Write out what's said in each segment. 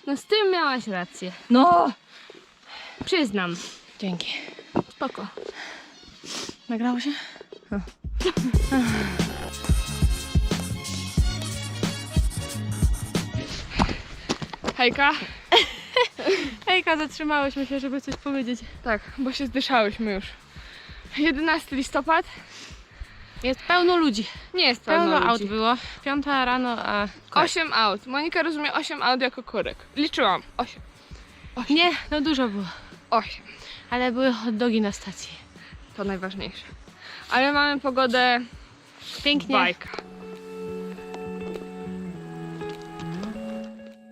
No z tym miałaś rację. No! Przyznam. Dzięki. Spoko. Nagrało się? Hejka. Hejka, zatrzymałyśmy się, żeby coś powiedzieć. Tak, bo się zdyszałyśmy już. 11 listopad. Jest pełno ludzi. Nie jest Pełno pełno aut ludzi. było. 5 rano, a... 8 aut. Monika rozumie 8 aut jako korek. Liczyłam. 8. Nie, no dużo było. 8. Ale były hot dogi na stacji. To najważniejsze. Ale mamy pogodę Pięknie. bajka.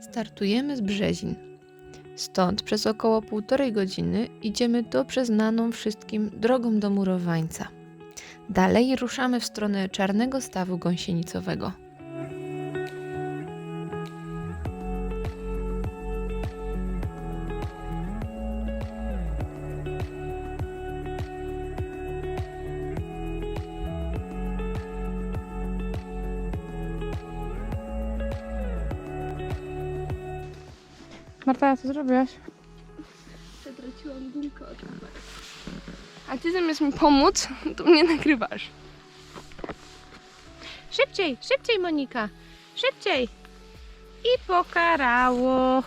Startujemy z Brzezin. Stąd przez około 1,5 godziny idziemy dobrze znaną wszystkim drogą do Murowańca. Dalej ruszamy w stronę Czarnego Stawu Gąsienicowego. Marta, co zrobiłaś? Zatraciłam gumkę od kamery. A ty zamiast mi pomóc, to mnie nagrywasz. Szybciej, szybciej Monika. Szybciej. I pokarało.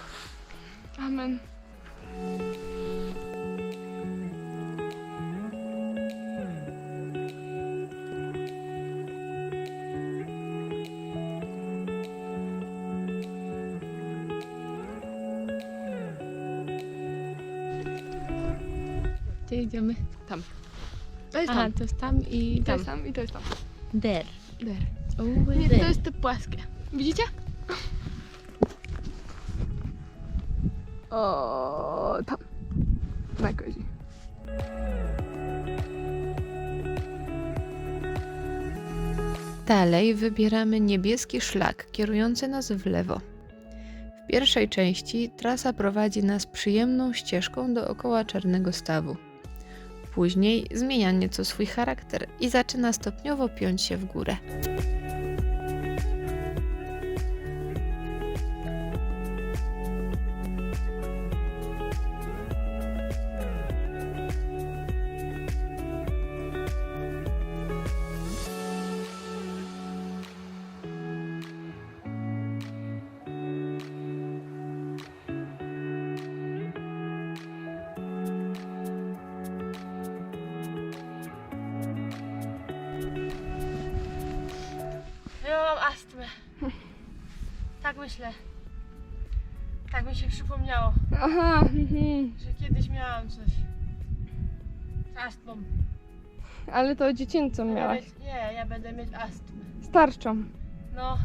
Amen. Gdzie idziemy? Tam. To jest Aha, tam. to jest tam i To tam. jest tam i to jest tam. Der. Der. Nie, to jest te płaskie. Widzicie? O, tam. Na kozi. Dalej wybieramy niebieski szlak kierujący nas w lewo. W pierwszej części trasa prowadzi nas przyjemną ścieżką dookoła Czarnego Stawu. Później zmienia nieco swój charakter i zaczyna stopniowo piąć się w górę. Ja mam astmę. Tak myślę. Tak mi się przypomniało, Aha. że kiedyś miałam coś z astmą. Ale to dziecięcą Ja miałaś. Nie, ja będę mieć astmę. Starczą. No.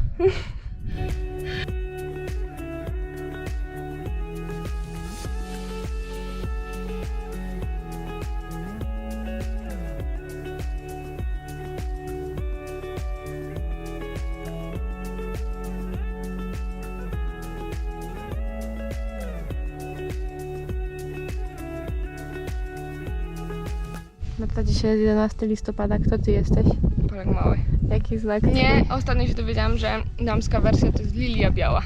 Marta, dzisiaj jest 11 listopada. Kto ty jesteś? Polek mały. Jaki znak? Nie, ostatnio się dowiedziałam, że damska wersja to jest lilia biała.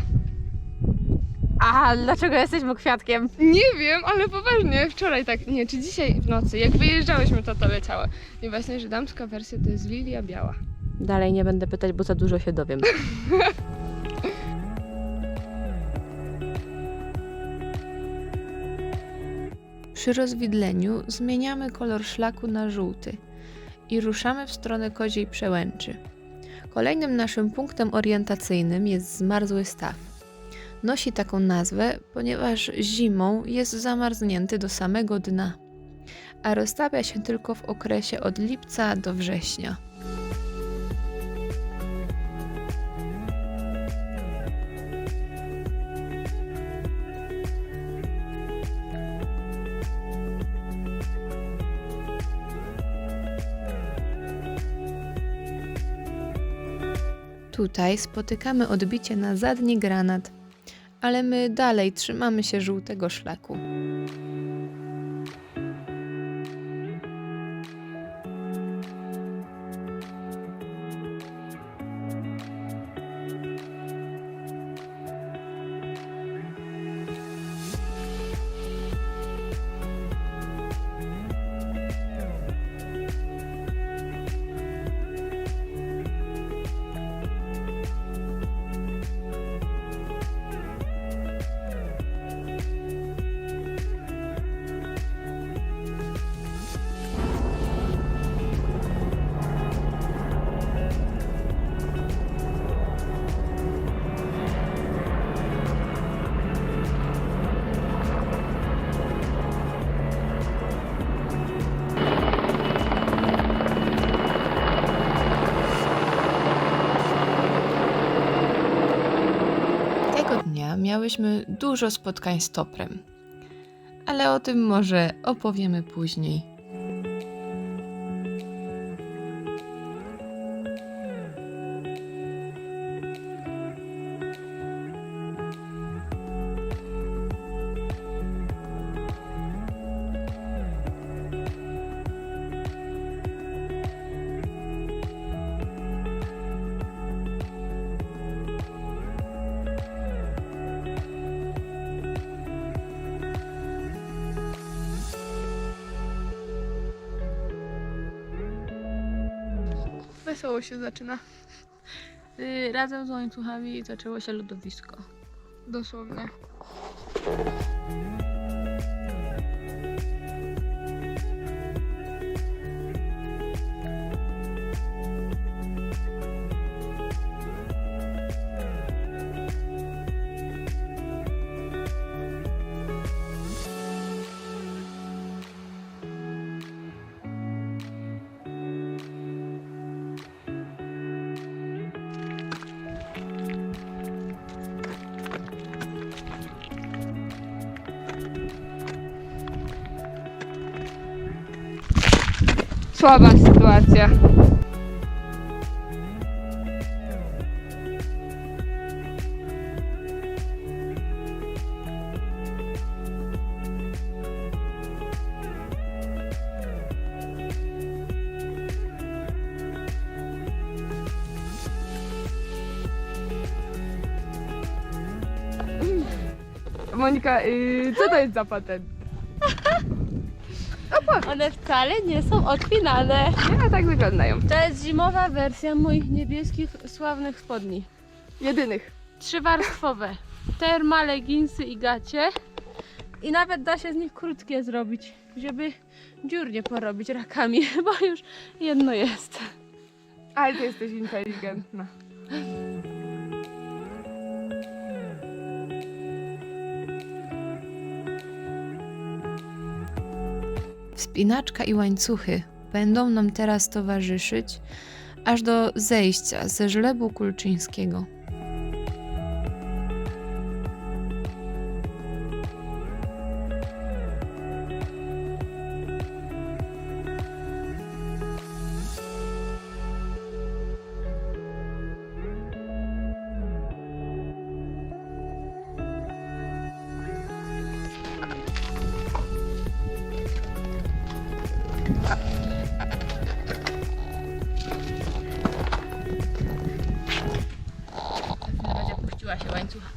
A dlaczego jesteśmy kwiatkiem? Nie wiem, ale poważnie, wczoraj tak, nie, czy dzisiaj w nocy, jak wyjeżdżałyśmy, to leciało. I właśnie, że damska wersja to jest lilia biała. Dalej nie będę pytać, bo za dużo się dowiem. Przy rozwidleniu zmieniamy kolor szlaku na żółty i ruszamy w stronę Koziej Przełęczy. Kolejnym naszym punktem orientacyjnym jest Zmarzły Staw. Nosi taką nazwę, ponieważ zimą jest zamarznięty do samego dna, a roztapia się tylko w okresie od lipca do września. Tutaj spotykamy odbicie na zadni granat, ale my dalej trzymamy się żółtego szlaku. Tego dnia miałyśmy dużo spotkań z Toprem, ale o tym może opowiemy później. Wesoło się zaczyna. Razem z łańcuchami zaczęło się lodowisko. Dosłownie. Słaba sytuacja. Monika, co to jest za patent? One wcale nie są odpinane. Nie, tak wyglądają. To jest zimowa wersja moich niebieskich sławnych spodni. Jedynych. 3-warstwowe. Terma, leginsy i gacie. I nawet da się z nich krótkie zrobić, żeby dziur nie porobić rakami, bo już jedno jest. Ale ty jesteś inteligentna. Wspinaczka i łańcuchy będą nam teraz towarzyszyć aż do zejścia ze Żlebu Kulczyńskiego. Będzie puściła się łańcucha.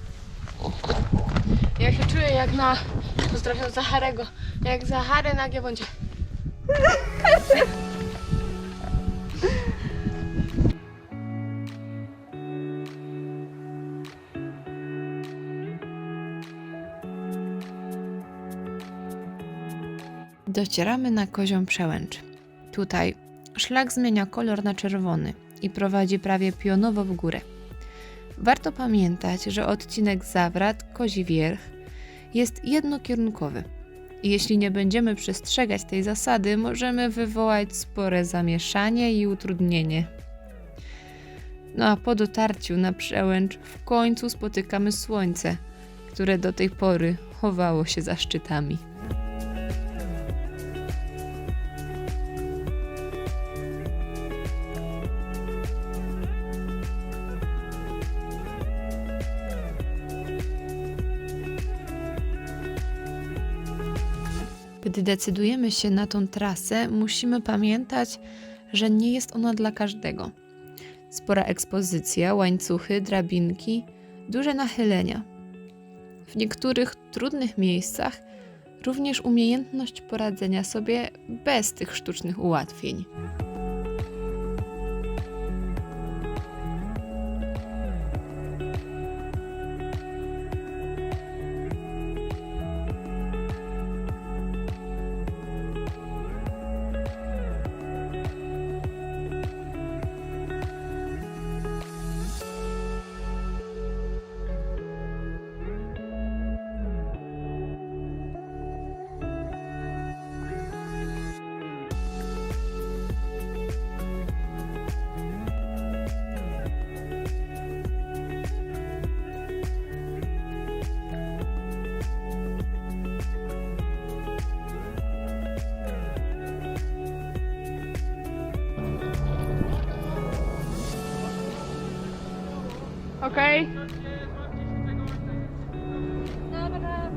Ja się czuję jak na... Pozdrawiam Zacharego. Jak Zachary na Giewoncie. Docieramy na Kozią Przełęcz. Tutaj szlak zmienia kolor na czerwony i prowadzi prawie pionowo w górę. Warto pamiętać, że odcinek Zawrat-Kozi Wierch jest jednokierunkowy. I jeśli nie będziemy przestrzegać tej zasady, możemy wywołać spore zamieszanie i utrudnienie. No a po dotarciu na przełęcz w końcu spotykamy słońce, które do tej pory chowało się za szczytami. Gdy decydujemy się na tą trasę, musimy pamiętać, że nie jest ona dla każdego. Spora ekspozycja, łańcuchy, drabinki, duże nachylenia. W niektórych trudnych miejscach również umiejętność poradzenia sobie bez tych sztucznych ułatwień. Okej? Dobra.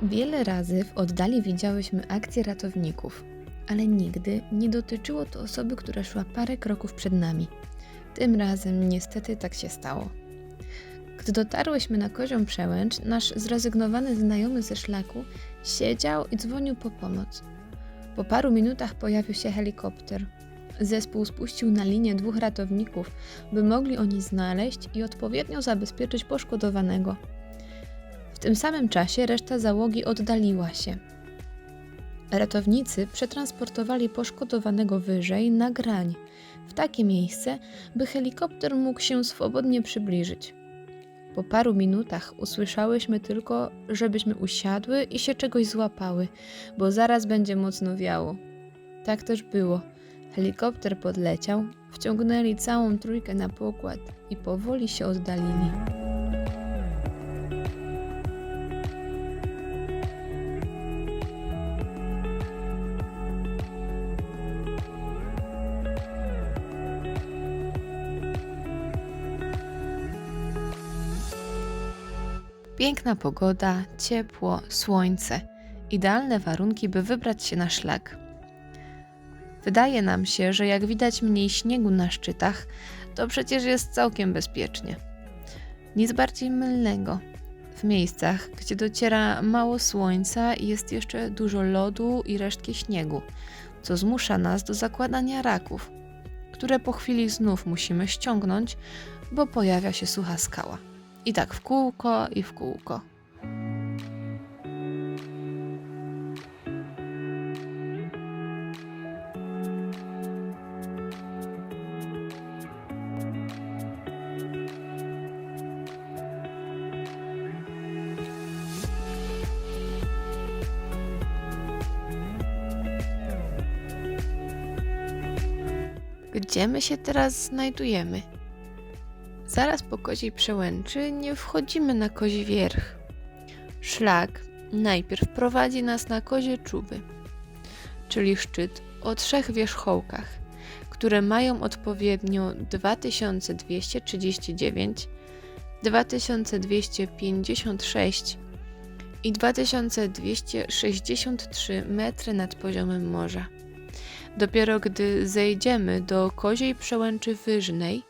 Wiele razy w oddali widziałyśmy akcje ratowników, ale nigdy nie dotyczyło to osoby, która szła parę kroków przed nami. Tym razem niestety tak się stało. Gdy dotarłyśmy na Kozią Przełęcz, nasz zrezygnowany znajomy ze szlaku siedział i dzwonił po pomoc. Po paru minutach pojawił się helikopter. Zespół spuścił na linię 2 ratowników, by mogli oni znaleźć i odpowiednio zabezpieczyć poszkodowanego. W tym samym czasie reszta załogi oddaliła się. Ratownicy przetransportowali poszkodowanego wyżej na grań, w takie miejsce, by helikopter mógł się swobodnie przybliżyć. Po paru minutach usłyszałyśmy tylko, żebyśmy usiadły i się czegoś złapały, bo zaraz będzie mocno wiało. Tak też było. Helikopter podleciał, wciągnęli całą trójkę na pokład i powoli się oddalili. Piękna pogoda, ciepło, słońce. Idealne warunki, by wybrać się na szlak. Wydaje nam się, że jak widać mniej śniegu na szczytach, to przecież jest całkiem bezpiecznie. Nic bardziej mylnego. W miejscach, gdzie dociera mało słońca, jest jeszcze dużo lodu i resztki śniegu, co zmusza nas do zakładania raków, które po chwili znów musimy ściągnąć, bo pojawia się sucha skała. I tak w kółko i w kółko. Gdzie my się teraz znajdujemy? Zaraz po Koziej Przełęczy nie wchodzimy na Kozi Wierch. Szlak najpierw prowadzi nas na Kozie Czuby, czyli szczyt o 3 wierzchołkach, które mają odpowiednio 2239, 2256 i 2263 metry nad poziomem morza. Dopiero gdy zejdziemy do Koziej Przełęczy Wyżnej,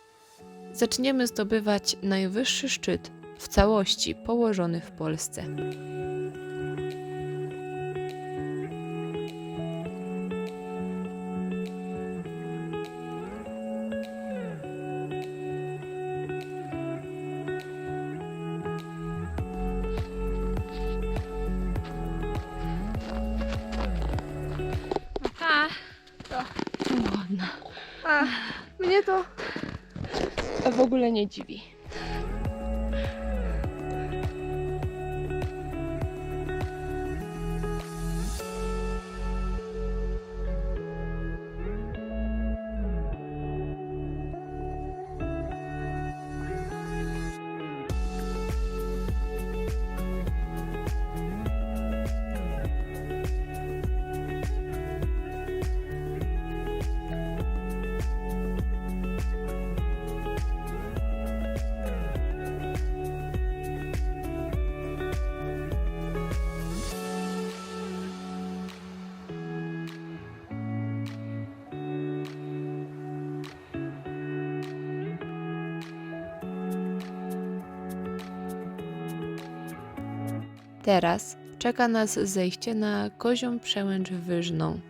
zaczniemy zdobywać najwyższy szczyt w całości położony w Polsce. Aha, Głodna. A, mnie to w ogóle nie dziwi. Teraz czeka nas zejście na Kozią Przełęcz Wyżną.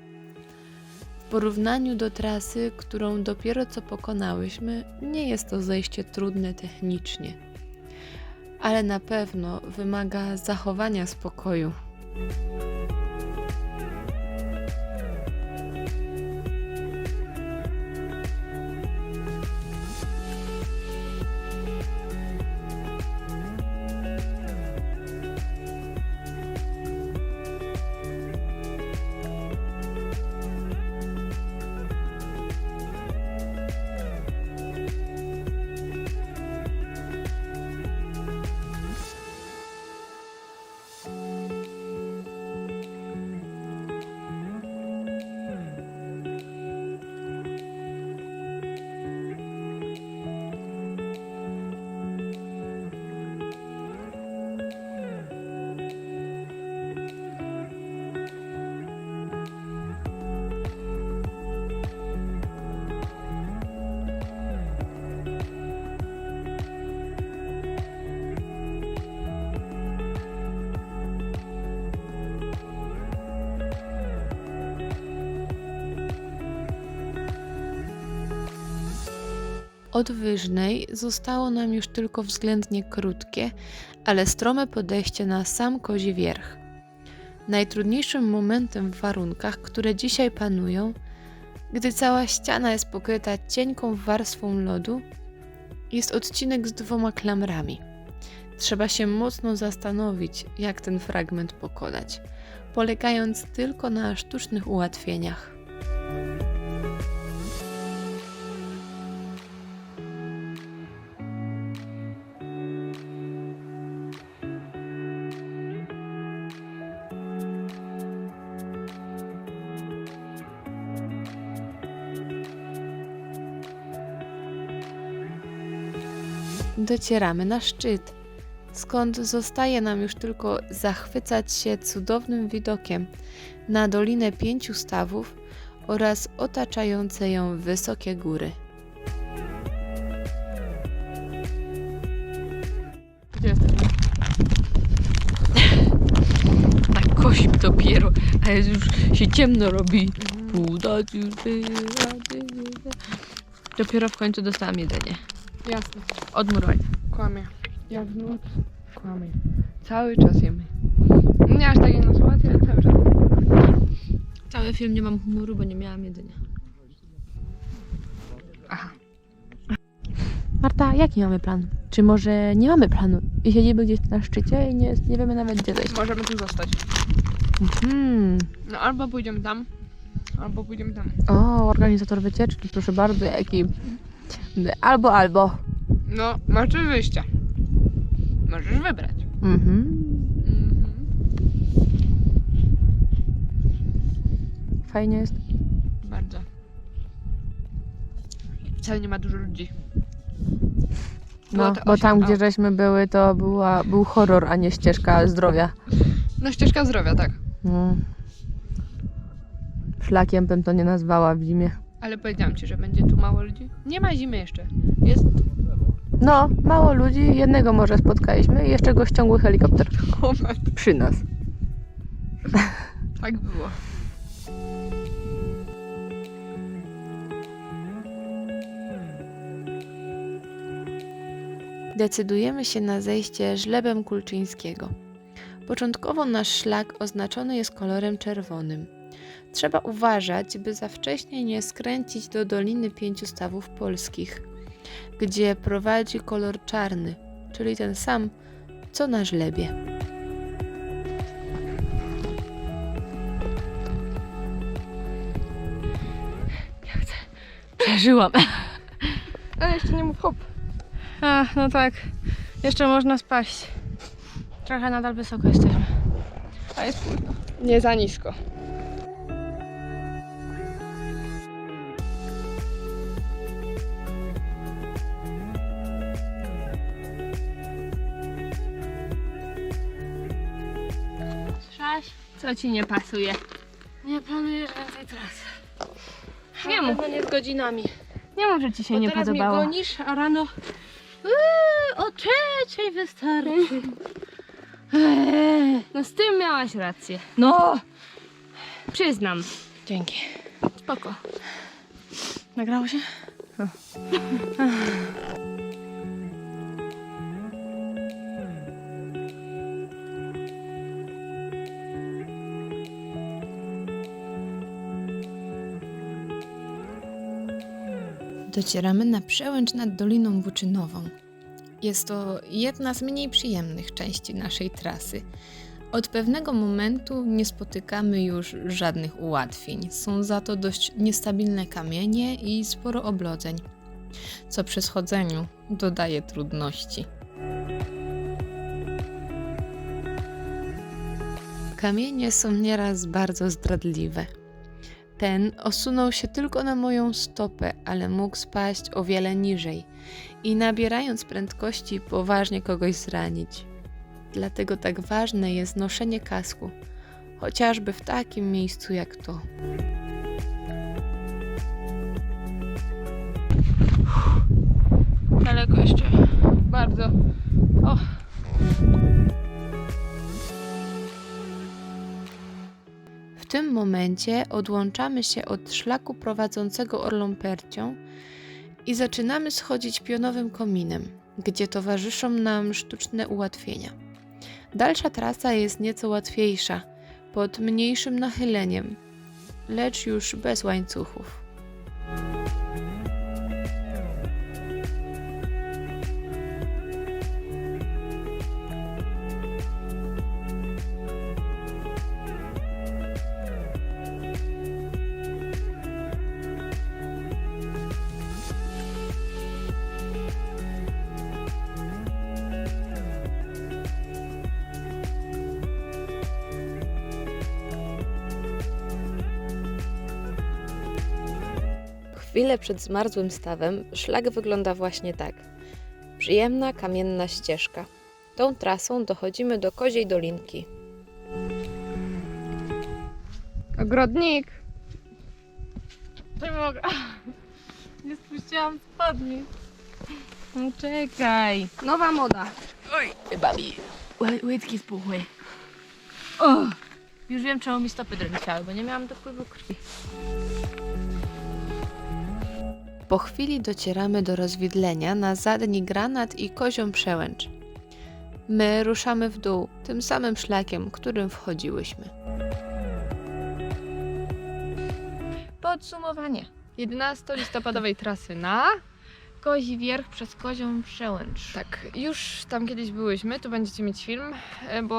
W porównaniu do trasy, którą dopiero co pokonałyśmy, nie jest to zejście trudne technicznie, ale na pewno wymaga zachowania spokoju. Od Wyżnej zostało nam już tylko względnie krótkie, ale strome podejście na sam Kozi Wierch. Najtrudniejszym momentem w warunkach, które dzisiaj panują, gdy cała ściana jest pokryta cienką warstwą lodu, jest odcinek z 2 klamrami. Trzeba się mocno zastanowić, jak ten fragment pokonać, polegając tylko na sztucznych ułatwieniach. Docieramy na szczyt, skąd zostaje nam już tylko zachwycać się cudownym widokiem na Dolinę 5 Stawów oraz otaczające ją wysokie góry. Gdzie jesteśmy? Na Kozi dopiero, a jest już się ciemno robi. Dopiero w końcu dostałam jedzenie. Jasne. Od Murwaj. Kłamie. Jak w noc. Kłamie. Cały czas jemy. Nie aż takiej na sytuacji, ale cały czas. Cały film nie mam humoru, bo nie miałam jedzenia. Aha. Marta, jaki mamy plan? Czy może nie mamy planu i siedzimy gdzieś na szczycie i nie wiemy nawet gdzie zejść? Możemy tu zostać. No albo pójdziemy tam, albo pójdziemy tam. O, organizator wycieczki, proszę bardzo, jaki... Albo. No, masz 3 wyjścia. Możesz wybrać. Fajnie jest. Bardzo. Wcale nie ma dużo ludzi. Było No, to bo 8 tam, gdzie aut. żeśmy były, to był horror, a nie ścieżka zdrowia. No ścieżka zdrowia, tak. Szlakiem bym to nie nazwała w zimie. Ale powiedziałam ci, że będzie tu mało ludzi. Nie ma zimy jeszcze. Jest... No, mało ludzi, jednego może spotkaliśmy i jeszcze go ściągły helikopter. Przy nas. Tak było. Decydujemy się na zejście żlebem Kulczyńskiego. Początkowo nasz szlak oznaczony jest kolorem czerwonym. Trzeba uważać, by za wcześnie nie skręcić do Doliny 5 Stawów Polskich, gdzie prowadzi kolor czarny, czyli ten sam, co na żlebie. Przeżyłam. Ale jeszcze nie mów hop. Ach, no tak. Jeszcze można spaść. Trochę nadal wysoko jesteśmy. A jest nie za nisko. Słyszałaś? Co ci nie pasuje? Nie planujesz więcej trasy. Nie mów. Nie z godzinami. Nie mów, że ci się Bo nie teraz podobało. mnie gonisz, a rano... O 3:00 wystarczy. No z tym miałaś rację. No! Przyznam. Dzięki. Spoko. Nagrało się? Docieramy na przełęcz nad Doliną Buczynową. Jest to jedna z mniej przyjemnych części naszej trasy. Od pewnego momentu nie spotykamy już żadnych ułatwień. Są za to dość niestabilne kamienie i sporo oblodzeń, co przy schodzeniu dodaje trudności. Kamienie są nieraz bardzo zdradliwe. Ten osunął się tylko na moją stopę, ale mógł spaść o wiele niżej i nabierając prędkości poważnie kogoś zranić. Dlatego tak ważne jest noszenie kasku, chociażby w takim miejscu jak to. Daleko jeszcze. Bardzo. O. W tym momencie odłączamy się od szlaku prowadzącego Orlą Percią I zaczynamy schodzić pionowym kominem, gdzie towarzyszą nam sztuczne ułatwienia. Dalsza trasa jest nieco łatwiejsza, pod mniejszym nachyleniem, lecz już bez łańcuchów. Chwilę przed zmarzłym stawem szlak wygląda właśnie tak. Przyjemna, kamienna ścieżka. Tą trasą dochodzimy do Koziej Dolinki. Ogrodnik! Nie mogę. Nie spuściłam spodni. No czekaj. Nowa moda. Oj, babi. Łydki spuchły. O! Już wiem, czemu mi stopy drętwiały, bo nie miałam dopływu krwi. Po chwili docieramy do rozwidlenia na zadni Granat i Kozią Przełęcz. My ruszamy w dół, tym samym szlakiem, którym wchodziłyśmy. Podsumowanie. 11 listopadowej trasy na... Kozi Wierch przez Kozią Przełęcz. Tak, już tam kiedyś byłyśmy, tu będziecie mieć film, bo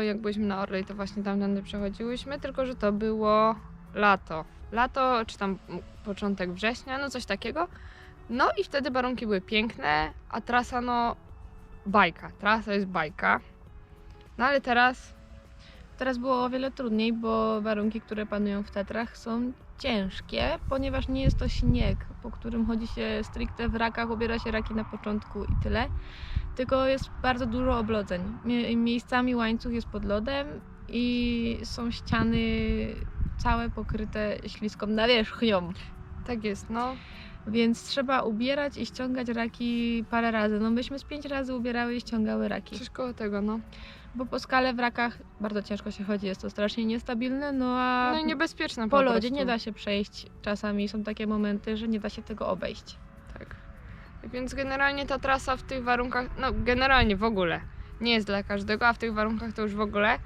jak byliśmy na Orlej, to właśnie tamtędy przechodziłyśmy, tylko że to było lato. Lato, czy tam początek września, no coś takiego. No i wtedy warunki były piękne, a trasa no bajka. Trasa jest bajka. No ale Teraz było o wiele trudniej, bo warunki, które panują w Tatrach, są ciężkie, ponieważ nie jest to śnieg, po którym chodzi się stricte w rakach, ubiera się raki na początku i tyle. Tylko jest bardzo dużo oblodzeń. Miejscami łańcuch jest pod lodem i są ściany całe pokryte śliską nawierzchnią. tak jest, no. Więc trzeba ubierać i ściągać raki parę razy. No myśmy z 5 razy ubierały i ściągały raki. Coś koło tego, no. Bo po skale w rakach bardzo ciężko się chodzi, jest to strasznie niestabilne, no a No i niebezpieczne po po lodzie prostu. nie da się przejść. Czasami są takie momenty, że nie da się tego obejść. Tak. Więc generalnie ta trasa w tych warunkach, no generalnie w ogóle nie jest dla każdego, a w tych warunkach to już w ogóle.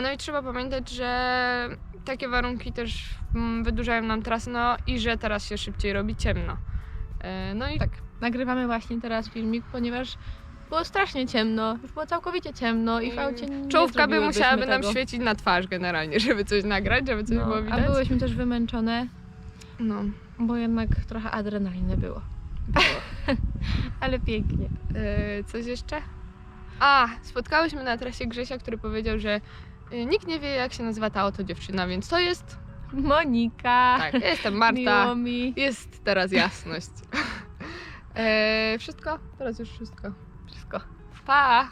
No i trzeba pamiętać, że takie warunki też wydłużają nam trasy, no i że teraz się szybciej robi ciemno. No i Tak, nagrywamy właśnie teraz filmik, ponieważ było strasznie ciemno, już było całkowicie ciemno i w aucie nie czołówka by zrobiłybyśmy musiałaby nam tego. świecić na twarz generalnie, żeby coś nagrać, żeby coś było A widać. byłyśmy też wymęczone, No. bo jednak trochę adrenaliny było. Ale pięknie. Coś jeszcze? Spotkałyśmy na trasie Grzesia, który powiedział, że nikt nie wie, jak się nazywa ta oto dziewczyna, więc to jest... Monika! Tak, ja jestem Marta. Miło mi. Jest teraz jasność. Wszystko? Teraz już wszystko. Wszystko. Pa!